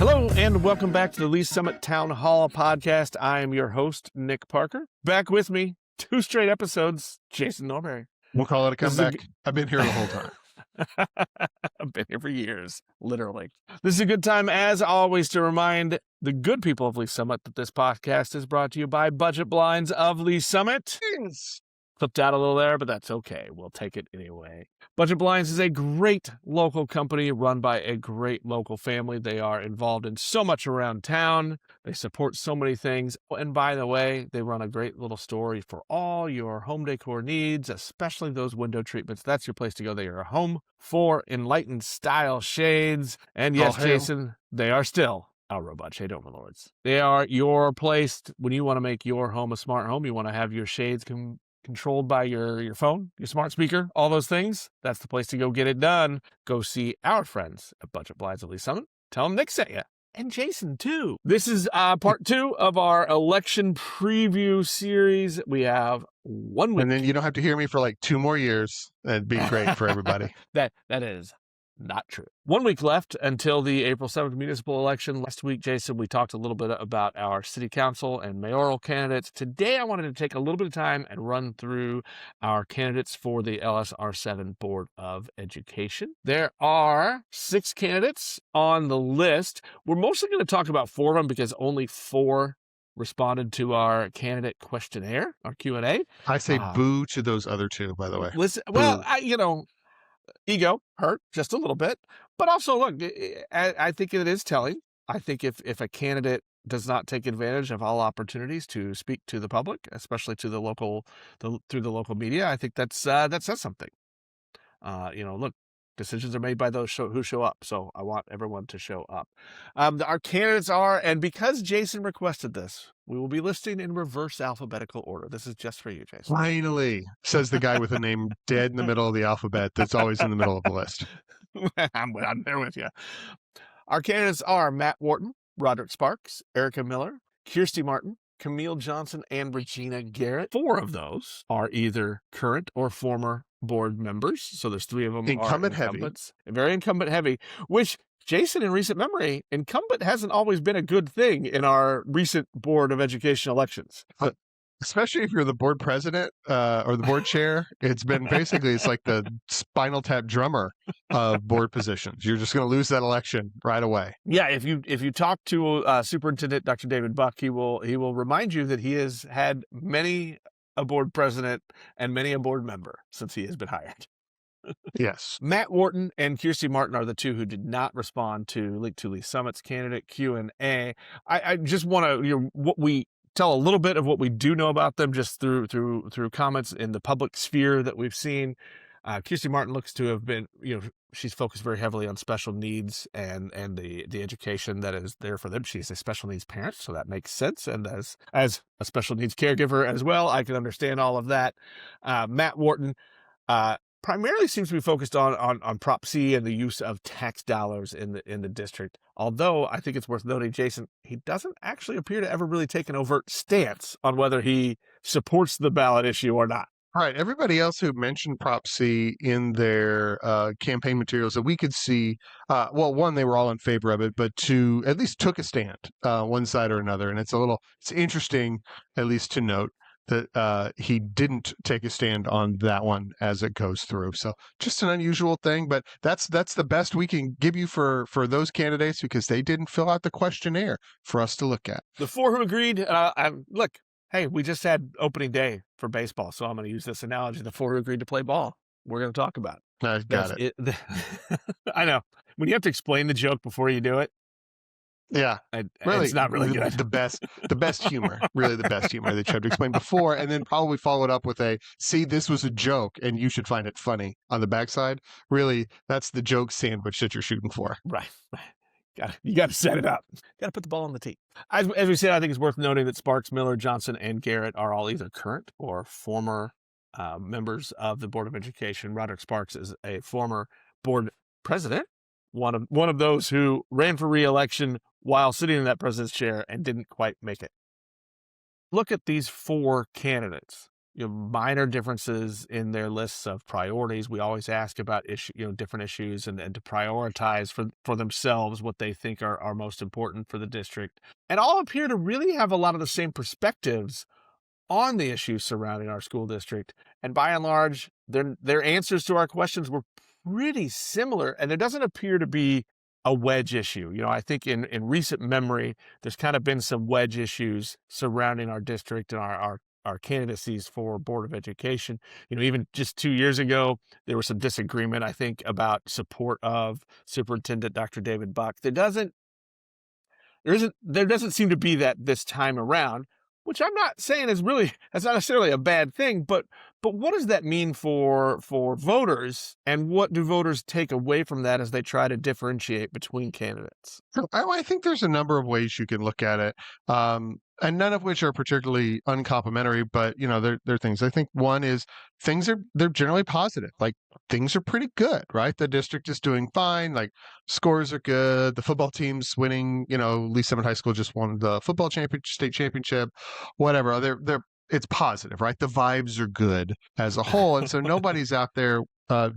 Hello and welcome back to the Lee Summit Town Hall podcast. I am your host, Nick Parker. Back with me, 2 straight episodes, Jason Norbury. We'll call it a comeback. I've been here the whole time. I've been here for years, literally. This is a good time, as always, to remind the good people of Lee Summit that this podcast is brought to you by Budget Blinds of Lee Summit. Yes. Clipped out a little there, but that's okay. We'll take it anyway. Budget Blinds is a great local company run by a great local family. They are involved in so much around town. They support so many things. And by the way, they run a great little store for all your home decor needs, especially those window treatments. That's your place to go. They are a home for enlightened style shades. And yes, Jason, they are still our robot shade overlords. They are your place when you want to make your home a smart home. You want to have your shades controlled by your phone, your smart speaker, all those things. That's the place to go get it done. Go see our friends at Budget Blinds of Lee Summit. Tell them Nick sent you. And Jason, too. This is part 2 of our election preview series. We have 1 week. And then you don't have to hear me for like 2 more years. That'd be great for everybody. That is not true. 1 week left until the April 7th municipal election. Last week, Jason, we talked a little bit about our city council and mayoral candidates. Today, I wanted to take a little bit of time and run through our candidates for the LSR7 Board of Education. There are 6 candidates on the list. We're mostly going to talk about 4 of them because only 4 responded to our candidate questionnaire, our Q&A. I say boo to those other 2, by the way. Listen, well, ego hurt just a little bit, but also look, I think it is telling. I think if a candidate does not take advantage of all opportunities to speak to the public, especially to through the local media, I think that says something. Look, decisions are made by those who show up. So I want everyone to show up. Our candidates are, and because Jason requested this, we will be listing in reverse alphabetical order. This is just for you, Jason. Finally, says the guy with a name dead in the middle of the alphabet that's always in the middle of the list. I'm there with you. Our candidates are Matt Wharton, Roderick Sparks, Erica Miller, Kirsty Martin, Camille Johnson, and Regina Garrett. 4 of those are either current or former board members. So there's 3 of them incumbent are incumbents. Heavy. Very incumbent heavy, which, Jason, in recent memory, incumbent hasn't always been a good thing in our recent Board of Education elections. Especially if you're the board president or the board chair. It's like the Spinal Tap drummer of board positions. You're just going to lose that election right away. Yeah, if you talk to Superintendent Dr. David Buck, he will remind you that he has had many a board president and many a board member since he has been hired. Yes. Matt Wharton and Kirsty Martin are the 2 who did not respond to Link to Lee Summit's candidate Q&A. I just want to tell a little bit of what we do know about them just through comments in the public sphere that we've seen. Kirsty Martin looks to have been, she's focused very heavily on special needs and the education that is there for them. She's a special needs parent, so that makes sense. And as a special needs caregiver as well, I can understand all of that. Matt Wharton primarily seems to be focused on Prop C and the use of tax dollars in the district. Although I think it's worth noting, Jason, he doesn't actually appear to ever really take an overt stance on whether he supports the ballot issue or not. All right. Everybody else who mentioned Prop C in their campaign materials that we could see, 1, they were all in favor of it, but 2, at least took a stand, one side or another. And it's interesting, at least to note, that he didn't take a stand on that one as it goes through. So just an unusual thing, but that's the best we can give you for those candidates because they didn't fill out the questionnaire for us to look at. The 4 who agreed, look, hey, we just had opening day for baseball, so I'm going to use this analogy. The 4 who agreed to play ball, we're going to talk about. I got it. I know. When you have to explain the joke before you do it, yeah, really, it's not really good. The best humor, really the best humor that you have to explain before, and then probably follow it up with see, this was a joke, and you should find it funny on the backside. Really, that's the joke sandwich that you're shooting for. Right. You got to set it up. Got to put the ball on the tee. As we said, I think it's worth noting that Sparks, Miller, Johnson, and Garrett are all either current or former members of the Board of Education. Roderick Sparks is a former board president, one of those who ran for re-election while sitting in that president's chair and didn't quite make it. Look at these 4 candidates. minor differences in their lists of priorities. We always ask about different issues and to prioritize for themselves what they think are most important for the district. And all appear to really have a lot of the same perspectives on the issues surrounding our school district. And by and large, their answers to our questions were pretty similar. And there doesn't appear to be a wedge issue. I think in recent memory, there's kind of been some wedge issues surrounding our district and our candidacies for Board of Education. Even just 2 years ago, there was some disagreement, I think, about support of Superintendent Dr. David Buck. There doesn't seem to be that this time around, which I'm not saying is really, that's not necessarily a bad thing, but what does that mean for voters, and what do voters take away from that as they try to differentiate between candidates? So I think there's a number of ways you can look at it, and none of which are particularly uncomplimentary. But they're things. I think one is they're generally positive. Like things are pretty good, right? The district is doing fine. Like scores are good. The football team's winning. Lee Summit High School just won the football state championship. Whatever. It's positive, right? The vibes are good as a whole, and so nobody's out there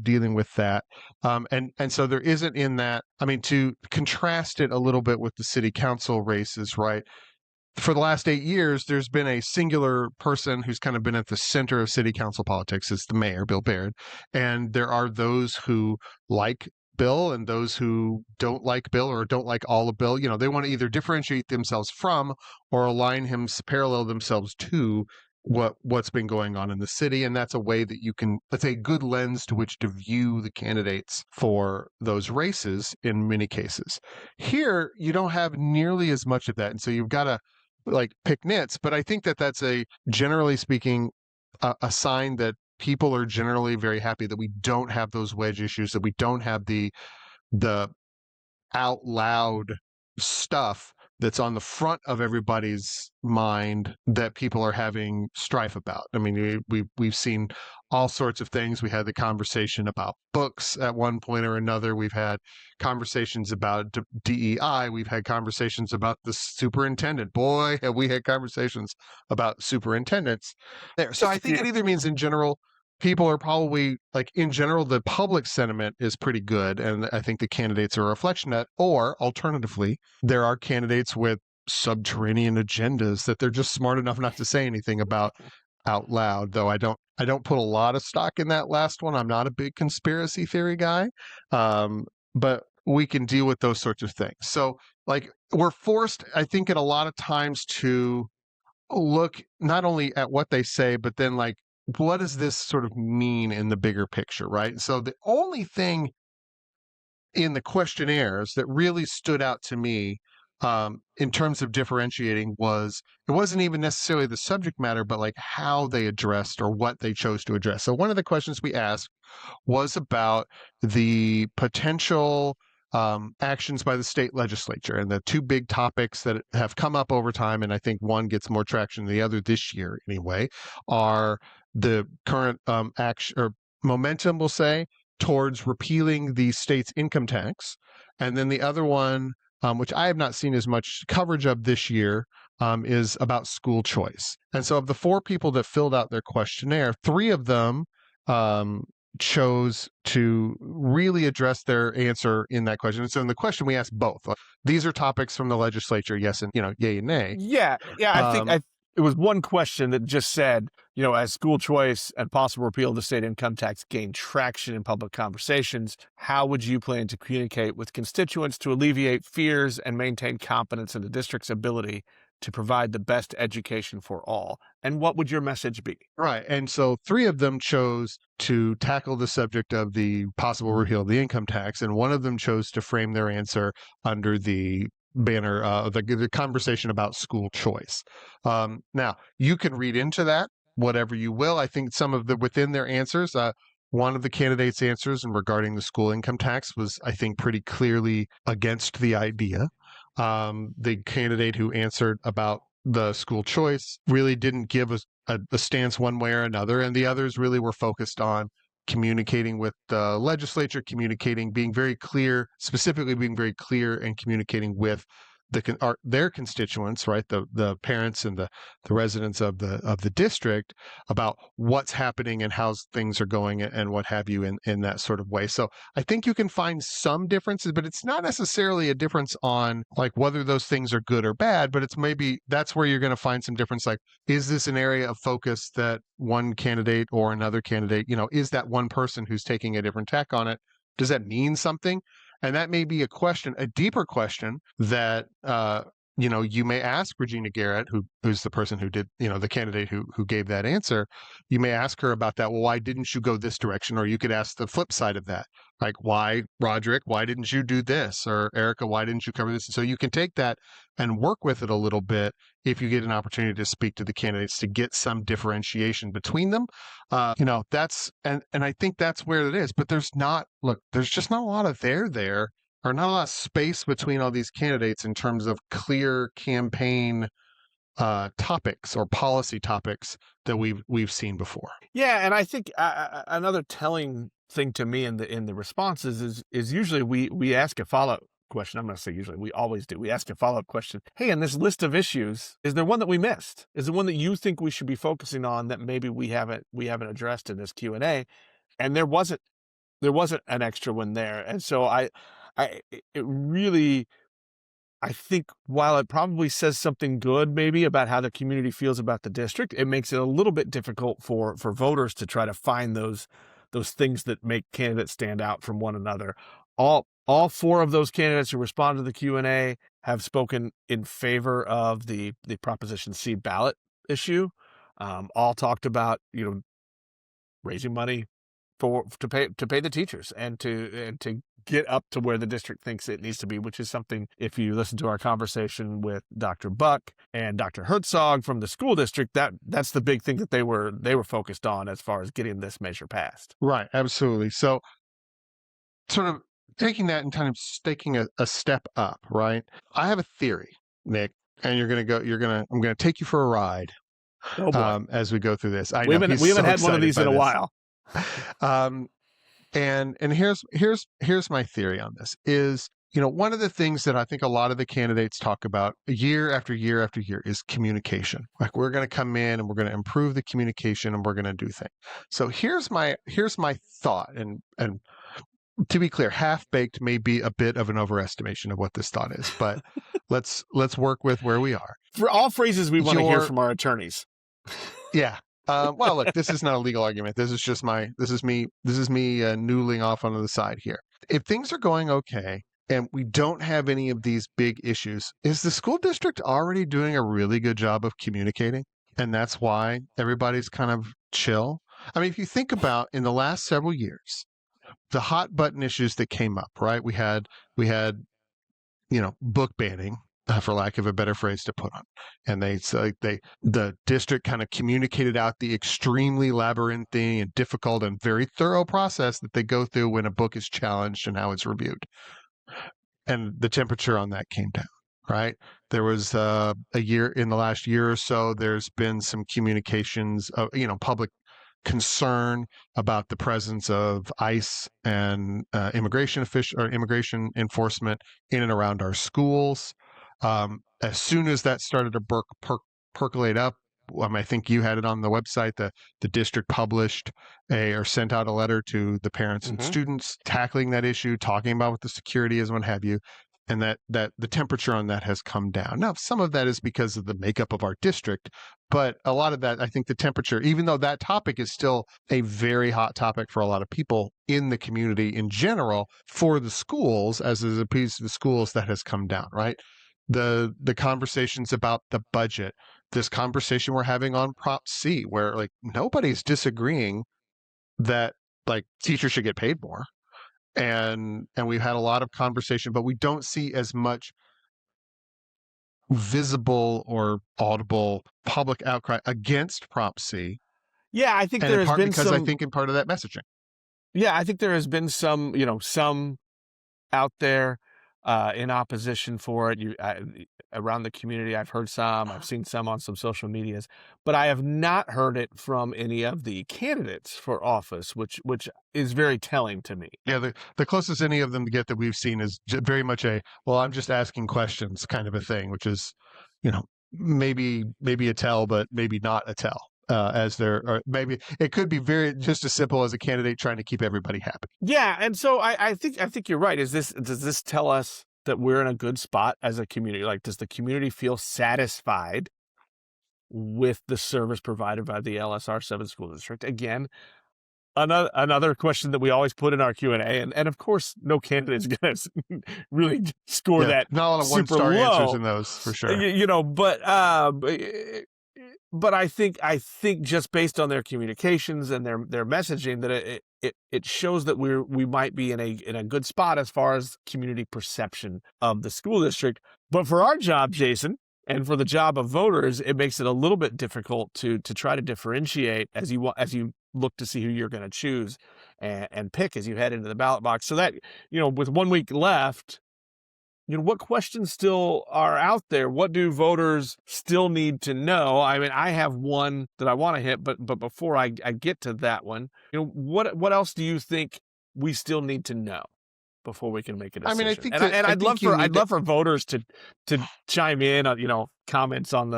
dealing with that. And so there isn't in that. I mean, to contrast it a little bit with the city council races, right? For the last 8 years, there's been a singular person who's kind of been at the center of city council politics. It's the mayor, Bill Baird. And there are those who like Bill and those who don't like Bill or don't like all of Bill. They want to either differentiate themselves from or align him, parallel themselves to what's been going on in the city. And that's a way that that's a good lens to which to view the candidates for those races in many cases. Here, you don't have nearly as much of that. And so you've got to pick nits, but I think that that's generally speaking, a sign that people are generally very happy that we don't have those wedge issues, that we don't have the out loud stuff that's on the front of everybody's mind that people are having strife about. I mean, we've seen all sorts of things. We had the conversation about books at one point or another. We've had conversations about DEI. We've had conversations about the superintendent. Boy, have we had conversations about superintendents there. So I think it either means in general, people are probably in general, the public sentiment is pretty good. And I think the candidates are a reflection of that. Or alternatively, there are candidates with subterranean agendas that they're just smart enough not to say anything about out loud, though I don't put a lot of stock in that last one. I'm not a big conspiracy theory guy. But we can deal with those sorts of things. So we're forced, I think, at a lot of times to look not only at what they say, but then what does this sort of mean in the bigger picture, right? So the only thing in the questionnaires that really stood out to me in terms of differentiating it wasn't even necessarily the subject matter, but how they addressed or what they chose to address. So one of the questions we asked was about the potential actions by the state legislature, and the two big topics that have come up over time, and I think one gets more traction than the other this year anyway, are the current action or momentum, we'll say, towards repealing the state's income tax, and then the other one, which I have not seen as much coverage of this year, is about school choice. And so of the 4 people that filled out their questionnaire, 3 of them chose to really address their answer in that question. And so in the question, we asked both. These are topics from the legislature, yes, and yay and nay. Yeah. I think it was one question that just said, as school choice and possible repeal of the state income tax gain traction in public conversations, how would you plan to communicate with constituents to alleviate fears and maintain confidence in the district's ability to provide the best education for all? And what would your message be? Right. And so 3 of them chose to tackle the subject of the possible repeal of the income tax, and one of them chose to frame their answer under the banner, the conversation about school choice. Now, you can read into that whatever you will. I think some of within their answers, one of the candidates' answers and regarding the school income tax was, I think, pretty clearly against the idea. The candidate who answered about the school choice really didn't give a stance one way or another, and the others really were focused on communicating with the legislature, being very clear, specifically being very clear and communicating with their constituents, right, the parents and the residents of the district, about what's happening and how things are going and what have you in that sort of way. So I think you can find some differences, but it's not necessarily a difference on like whether those things are good or bad, but it's maybe that's where you're going to find some difference. Like, is this an area of focus that one candidate or another candidate, is that one person who's taking a different tack on it? Does that mean something? And that may be a question, a deeper question that you may ask Regina Garrett, who's the person who did, the candidate who gave that answer. You may ask her about that. Well, why didn't you go this direction? Or you could ask the flip side of that, like, why, Roderick, why didn't you do this? Or Erica, why didn't you cover this? So you can take that and work with it a little bit if you get an opportunity to speak to the candidates to get some differentiation between them. That's and I think that's where it is. But there's just not a lot of there or not a lot of space between all these candidates in terms of clear campaign topics or policy topics that we've seen before. Yeah, and I think another telling thing to me in the responses is usually we ask a follow-up question. I'm going to say usually, we always do. We ask a follow-up question. Hey, in this list of issues, is there one that we missed? Is there one that you think we should be focusing on that maybe we haven't addressed in this Q&A? And there wasn't an extra one there. And so I think while it probably says something good maybe about how the community feels about the district, it makes it a little bit difficult for voters to try to find those things that make candidates stand out from one another. All four of those candidates who responded to the Q&A have spoken in favor of the Proposition C ballot issue. All talked about, raising money to pay the teachers and to get up to where the district thinks it needs to be, which is something, if you listen to our conversation with Dr. Buck and Dr. Herzog from the school district, that's the big thing that they were focused on as far as getting this measure passed. Right, absolutely. So sort of taking that and kind of taking a step up, right? I have a theory, Nick, and I'm gonna take you for a ride. Oh boy. As we go through this. We haven't had one of these in a while. And here's my theory on this is, one of the things that I think a lot of the candidates talk about year after year after year is communication. Like, we're going to come in and we're going to improve the communication and we're going to do things. So here's my thought, and to be clear, half-baked may be a bit of an overestimation of what this thought is, but let's work with where we are. For all phrases we want to hear from our attorneys. Yeah. Well, look, this is not a legal argument. This is me noodling off onto the side here. If things are going okay and we don't have any of these big issues, is the school district already doing a really good job of communicating? And that's why everybody's kind of chill. I mean, if you think about in the last several years, the hot button issues that came up, right? We had book banning, for lack of a better phrase to put on. And the district kind of communicated out the extremely labyrinthine and difficult and very thorough process that they go through when a book is challenged and how it's reviewed. And the temperature on that came down, right? There was in the last year or so, there's been some communications of, public concern about the presence of ICE and immigration enforcement in and around our schools. As soon as that started to percolate up, I think you had it on the website. The district published or sent out a letter to the parents and students tackling that issue, talking about what the security is, what have you, and that the temperature on that has come down. Now, some of that is because of the makeup of our district, but a lot of that, I think the temperature, even though that topic is still a very hot topic for a lot of people in the community in general, for the schools, as is appeased to the schools, that has come down, right? The conversations about the budget, this conversation we're having on Prop C, where like nobody's disagreeing that like teachers should get paid more. And we've had a lot of conversation, but we don't see as much visible or audible public outcry against Prop C. Yeah, I think there has been because I think in part of that messaging. Yeah, I think there has been some out there. in opposition for it. Around the community, I've heard some. I've seen some on some social medias, but I have not heard it from any of the candidates for office, which is very telling to me. Yeah, the closest any of them get that we've seen is very much a, well, I'm just asking questions kind of a thing, which is, maybe a tell, but maybe not a tell. As there, or maybe it could be very just as simple as a candidate trying to keep everybody happy. Yeah, and so I think you're right. Does this tell us that we're in a good spot as a community? Like, does the community feel satisfied with the service provided by the LSR7 school district? Again, another question that we always put in our Q&A, and of course, no candidate is going to really score Yeah, that not a lot of super one-star answers low. in those for sure. But I think just based on their communications and their messaging, that it shows that we might be in a good spot as far as community perception of the school district. But for our job, Jason, and for the job of voters, it makes it a little bit difficult to try to differentiate as you look to see who you're going to choose and pick as you head into the ballot box. So that, with 1 week left, what questions still are out there? What do voters still need to know? I mean, I have one that I want to hit, but before I get to that one, what else do you think we still need to know before we can make a decision? I mean, I think I'd love for voters to chime in on comments on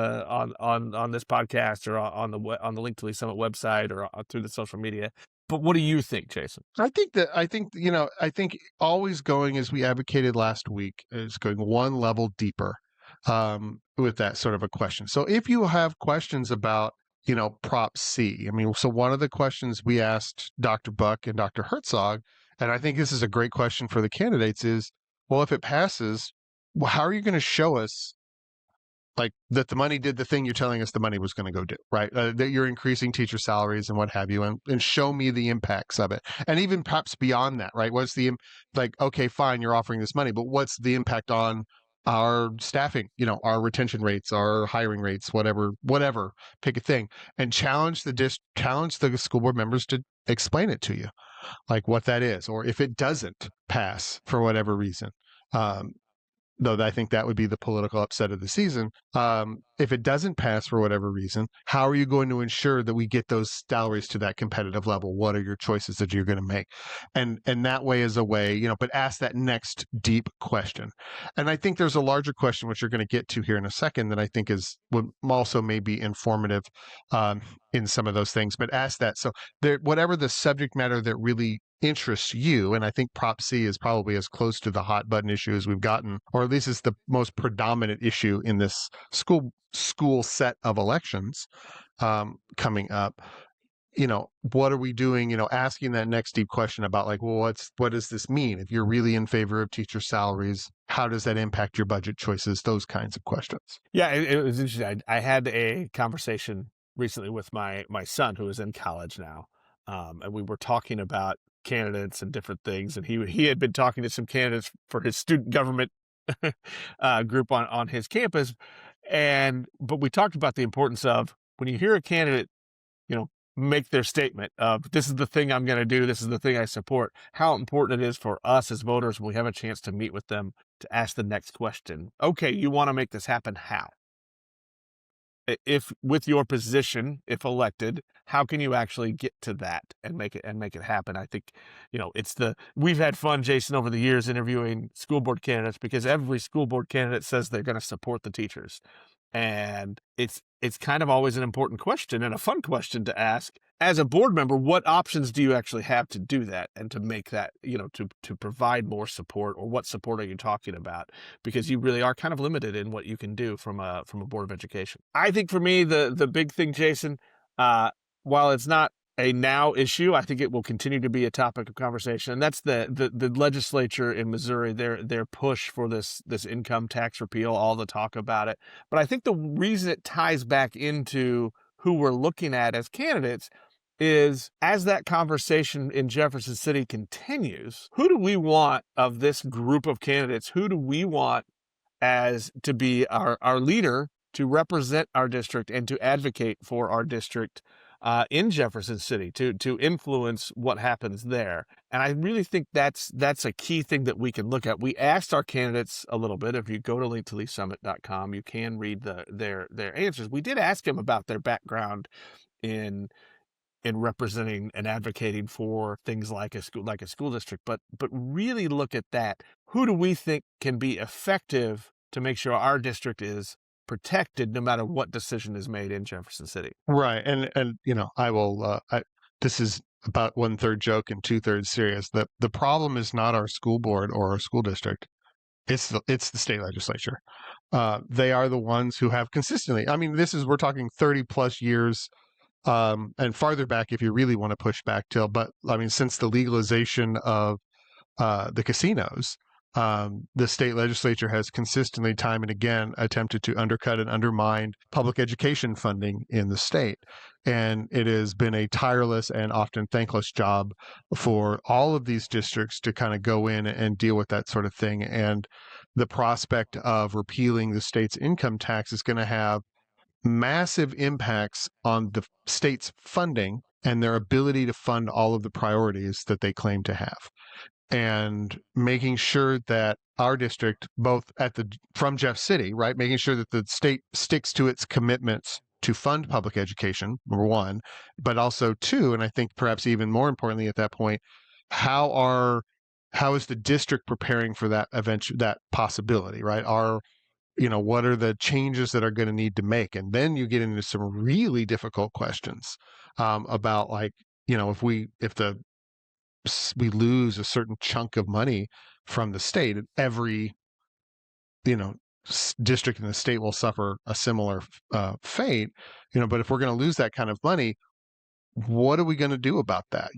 this podcast or on the Link to Lee Summit website or through the social media. But what do you think, Jason? I think always going, as we advocated last week, is going one level deeper with that sort of a question. So if you have questions about, Prop C, I mean, so one of the questions we asked Dr. Buck and Dr. Herzog, and I think this is a great question for the candidates, is, well, if it passes, well, how are you going to show us like that the money did the thing you're telling us the money was going to go do, right? That you're increasing teacher salaries and what have you, and show me the impacts of it. And even perhaps beyond that, right? What's okay, fine, you're offering this money, but what's the impact on our staffing, our retention rates, our hiring rates, whatever, pick a thing, and challenge the school board members to explain it to you, like what that is, or if it doesn't pass for whatever reason. Though I think that would be the political upset of the season. If it doesn't pass for whatever reason, how are you going to ensure that we get those salaries to that competitive level? What are your choices that you're going to make? And that way is a way, but ask that next deep question. And I think there's a larger question, which you're going to get to here in a second, that I think would also may be informative in some of those things, but ask that. So whatever the subject matter that really interests you, and I think Prop C is probably as close to the hot button issue as we've gotten, or at least is the most predominant issue in this school set of elections coming up. What are we doing? Asking that next deep question about like, well, what does this mean? If you're really in favor of teacher salaries, how does that impact your budget choices? Those kinds of questions. Yeah, it was interesting. I had a conversation recently with my son, who is in college now, and we were talking about candidates and different things, and he had been talking to some candidates for his student government group on his campus, but we talked about the importance of when you hear a candidate make their statement of, this is the thing I'm going to do, this is the thing I support, how important it is for us as voters when we have a chance to meet with them to ask the next question. Okay, you want to make this happen, how? If with your position, if elected, how can you actually get to that and make it happen? I think, we've had fun, Jason, over the years interviewing school board candidates, because every school board candidate says they're going to support the teachers. And it's kind of always an important question and a fun question to ask. As a board member, what options do you actually have to do that and to make that, to provide more support, or what support are you talking about? Because you really are kind of limited in what you can do from a Board of Education. I think for me, the big thing, Jason, while it's not a now issue, I think it will continue to be a topic of conversation. And that's the legislature in Missouri, their push for this income tax repeal, all the talk about it. But I think the reason it ties back into who we're looking at as candidates is, as that conversation in Jefferson City continues, who do we want of this group of candidates? Who do we want as to be our leader, to represent our district and to advocate for our district in Jefferson City, to influence what happens there? And I really think that's a key thing that we can look at. We asked our candidates a little bit. If you go to linktolleasummit.com, you can read their answers. We did ask them about their background in representing and advocating for things like a school district, but really look at that. Who do we think can be effective to make sure our district is protected no matter what decision is made in Jefferson City? Right. And I will this is about 1/3 joke and 2/3 serious. The problem is not our school board or our school district. It's the state legislature. They are the ones who have consistently, I mean, we're talking 30 plus years, and farther back if you really want to push back till, but I mean, since the legalization of the casinos, the state legislature has consistently, time and again, attempted to undercut and undermine public education funding in the state. And it has been a tireless and often thankless job for all of these districts to kind of go in and deal with that sort of thing. And the prospect of repealing the state's income tax is going to have massive impacts on the state's funding and their ability to fund all of the priorities that they claim to have. And making sure that our district, both from Jeff City, right, making sure that the state sticks to its commitments to fund public education, number one, but also two, and I think perhaps even more importantly at that point, how is the district preparing for that possibility, right? What are the changes that are going to need to make? And then you get into some really difficult questions about, like, if we lose a certain chunk of money from the state, every district in the state will suffer a similar fate. But if we're going to lose that kind of money, what are we going to do about that?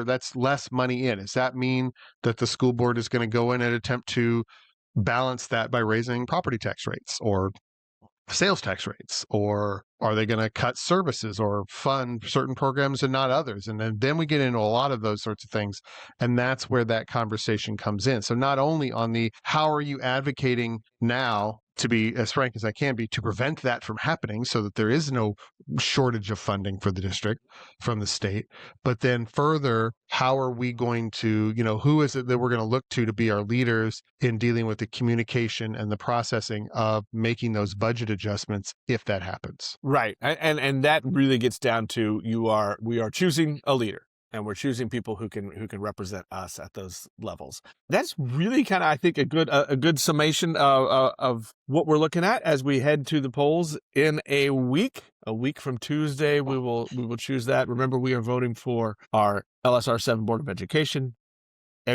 That's less money in. Does that mean that the school board is going to go in and attempt to balance that by raising property tax rates or sales tax rates, or are they going to cut services or fund certain programs and not others? And then we get into a lot of those sorts of things, and that's where that conversation comes in. So not only on the how are you advocating now, to be as frank as I can be, to prevent that from happening so that there is no shortage of funding for the district from the state, but then further, how are we going to, who is it that we're going to look to be our leaders in dealing with the communication and the processing of making those budget adjustments if that happens? Right. And that really gets down to we are choosing a leader, and we're choosing people who can represent us at those levels. That's really kind of, I think, a good summation of what we're looking at as we head to the polls in a week. A week from Tuesday, we will choose that. Remember, we are voting for our LSR7 Board of Education,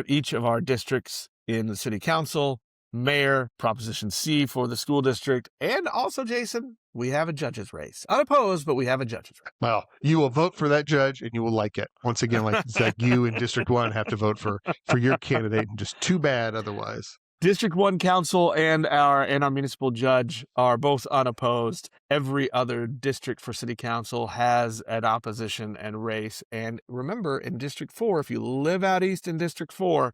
each of our districts in the city council, mayor, Proposition C for the school district, and also, Jason, we have a judge's race. Unopposed, but we have a judge's race. Well, you will vote for that judge and you will like it. Once again, it's like you in District 1 have to vote for your candidate, and just too bad otherwise. District 1 council and our municipal judge are both unopposed. Every other district for city council has an opposition and race. And remember, in District 4, if you live out east in District 4,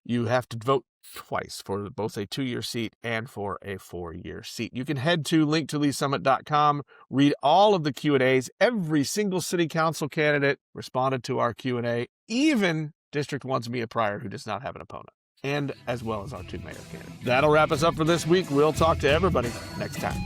you have to vote twice for both a 2-year seat and for a 4-year seat. You can head to linktolleasummit.com, read all of the Q&As. Every single city council candidate responded to our Q&A, even District 1's Mia Pryor, who does not have an opponent, and as well as our 2 mayor candidates. That'll wrap us up for this week. We'll talk to everybody next time.